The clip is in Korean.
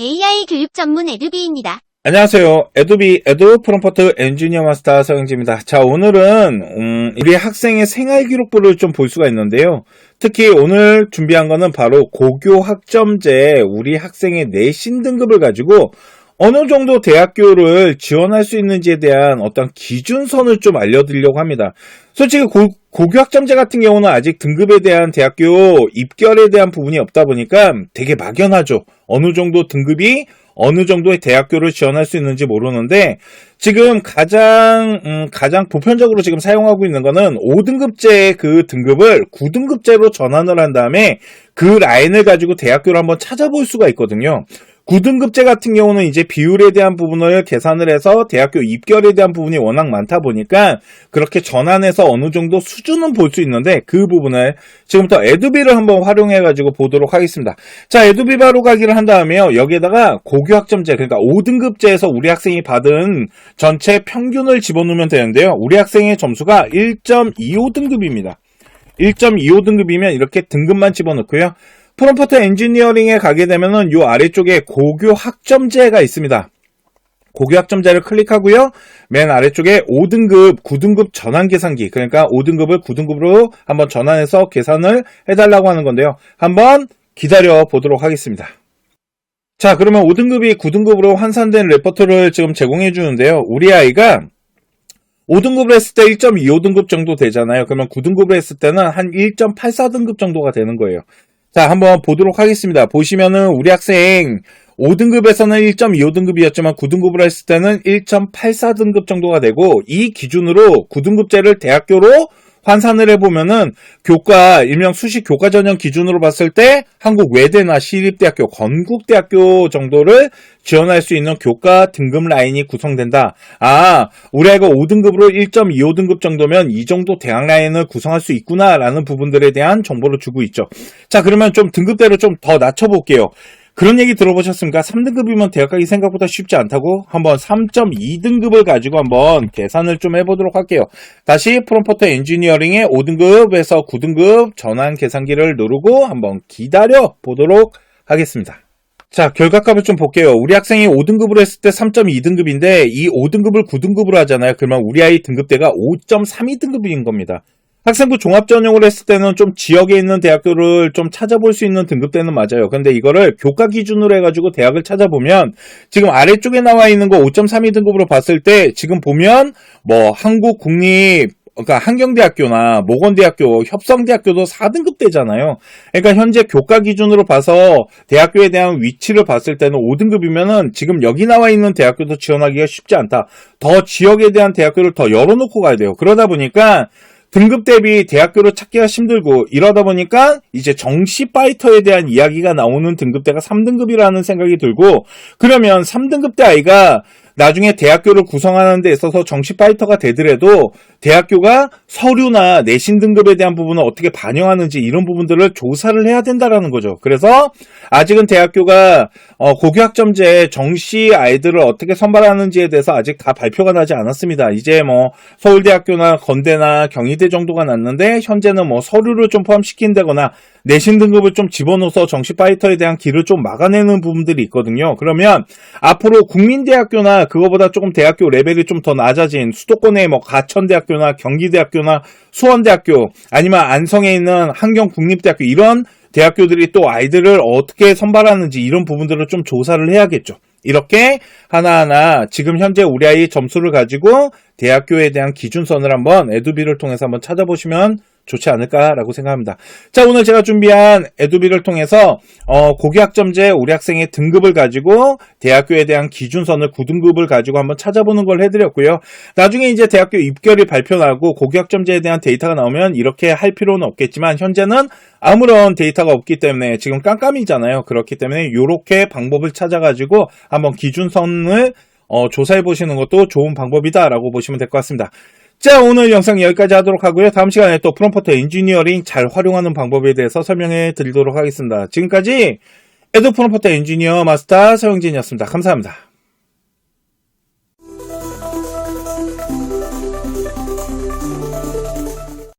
AI 교육 전문 에듀비입니다. 안녕하세요. 에도비 에도 프롬프트 엔지니어 마스터 서영지입니다. 자, 오늘은 우리 학생의 생활 기록부를 좀 볼 수가 있는데요. 특히 오늘 준비한 거는 바로 고교 학점제 우리 학생의 내신 등급을 가지고 어느 정도 대학교를 지원할 수 있는지에 대한 어떤 기준선을 좀 알려드리려고 합니다. 솔직히 고교 학점제 같은 경우는 아직 등급에 대한 대학교 입결에 대한 부분이 없다 보니까 되게 막연하죠. 어느 정도 등급이 어느 정도의 대학교를 지원할 수 있는지 모르는데, 지금 가장 보편적으로 지금 사용하고 있는 거는 5등급제 그 등급을 9등급제로 전환을 한 다음에 그 라인을 가지고 대학교를 한번 찾아볼 수가 있거든요. 9등급제 같은 경우는 이제 비율에 대한 부분을 계산을 해서 대학교 입결에 대한 부분이 워낙 많다 보니까 그렇게 전환해서 어느 정도 수준은 볼 수 있는데, 그 부분을 지금부터 에듀비를 한번 활용해 가지고 보도록 하겠습니다. 자, 에듀비 바로 가기를 한 다음에요, 여기에다가 고교 학점제, 그러니까 5등급제에서 우리 학생이 받은 전체 평균을 집어넣으면 되는데요. 우리 학생의 점수가 1.25등급입니다. 1.25등급이면 이렇게 등급만 집어넣고요. 프롬프트 엔지니어링에 가게 되면은 요 아래쪽에 고교 학점제가 있습니다. 고교 학점제를 클릭하고요. 맨 아래쪽에 5등급, 9등급 전환 계산기, 그러니까 5등급을 9등급으로 한번 전환해서 계산을 해달라고 하는 건데요. 한번 기다려 보도록 하겠습니다. 자, 그러면 5등급이 9등급으로 환산된 레포트를 지금 제공해 주는데요. 우리 아이가 5등급을 했을 때 1.25등급 정도 되잖아요. 그러면 9등급을 했을 때는 한 1.84등급 정도가 되는 거예요. 자, 한번 보도록 하겠습니다. 보시면은 우리 학생 5등급에서는 1.25등급이었지만 9등급을 했을 때는 1.84등급 정도가 되고, 이 기준으로 9등급제를 대학교로 환산을 해보면은 교과, 일명 수시 교과 전형 기준으로 봤을 때 한국 외대나 시립대학교, 건국대학교 정도를 지원할 수 있는 교과 등급 라인이 구성된다. 아, 우리 아이가 5등급으로 1.25등급 정도면 이 정도 대학 라인을 구성할 수 있구나라는 부분들에 대한 정보를 주고 있죠. 자, 그러면 좀 등급대로 좀 더 낮춰볼게요. 그런 얘기 들어보셨습니까? 3등급이면 대학 가기 생각보다 쉽지 않다고? 한번 3.2등급을 가지고 한번 계산을 좀 해보도록 할게요. 다시 프롬프트 엔지니어링의 5등급에서 9등급 전환 계산기를 누르고 한번 기다려 보도록 하겠습니다. 자, 결과값을 좀 볼게요. 우리 학생이 5등급으로 했을 때 3.2등급인데 이 5등급을 9등급으로 하잖아요. 그러면 우리 아이 등급대가 5.32등급인 겁니다. 학생부 종합전형으로 했을 때는 좀 지역에 있는 대학교를 좀 찾아볼 수 있는 등급대는 맞아요. 근데 이거를 교과 기준으로 해가지고 대학을 찾아보면 지금 아래쪽에 나와 있는 거 5.32등급으로 봤을 때 지금 보면 뭐 한국국립, 그러니까 한경대학교나 모건대학교, 협성대학교도 4등급대잖아요. 그러니까 현재 교과 기준으로 봐서 대학교에 대한 위치를 봤을 때는 5등급이면은 지금 여기 나와 있는 대학교도 지원하기가 쉽지 않다. 더 지역에 대한 대학교를 더 열어놓고 가야 돼요. 그러다 보니까 등급 대비 대학교를 찾기가 힘들고, 이러다 보니까 이제 정시 파이터에 대한 이야기가 나오는 등급대가 3등급이라는 생각이 들고, 그러면 3등급대 아이가 나중에 대학교를 구성하는 데 있어서 정시 파이터가 되더라도 대학교가 서류나 내신 등급에 대한 부분을 어떻게 반영하는지 이런 부분들을 조사를 해야 된다라는 거죠. 그래서 아직은 대학교가 고교 학점제 정시 아이들을 어떻게 선발하는지에 대해서 아직 다 발표가 나지 않았습니다. 이제 뭐 서울대학교나 건대나 경희대 정도가 났는데, 현재는 뭐 서류를 좀 포함시킨다거나 내신 등급을 좀 집어넣어서 정시 파이터에 대한 길을 좀 막아내는 부분들이 있거든요. 그러면 앞으로 국민대학교나 그거보다 조금 대학교 레벨이 좀 더 낮아진 수도권의 뭐 가천대학교나 경기대학교나 수원대학교, 아니면 안성에 있는 한경국립대학교, 이런 대학교들이 또 아이들을 어떻게 선발하는지 이런 부분들을 좀 조사를 해야겠죠. 이렇게 하나하나 지금 현재 우리 아이 점수를 가지고 대학교에 대한 기준선을 한번 에듀비를 통해서 한번 찾아보시면 좋지 않을까라고 생각합니다. 자, 오늘 제가 준비한 에듀비를 통해서 고교 학점제 우리 학생의 등급을 가지고 대학교에 대한 기준선을 9등급을 가지고 한번 찾아보는 걸 해드렸고요. 나중에 이제 대학교 입결이 발표나고 고교 학점제에 대한 데이터가 나오면 이렇게 할 필요는 없겠지만, 현재는 아무런 데이터가 없기 때문에 지금 깜깜이잖아요. 그렇기 때문에 이렇게 방법을 찾아가지고 한번 기준선을 조사해 보시는 것도 좋은 방법이다라고 보시면 될 것 같습니다. 자, 오늘 영상 여기까지 하도록 하고요. 다음 시간에 또 프롬프트 엔지니어링 잘 활용하는 방법에 대해서 설명해 드리도록 하겠습니다. 지금까지 에도 프롬프트 엔지니어 마스터 서영진이었습니다. 감사합니다.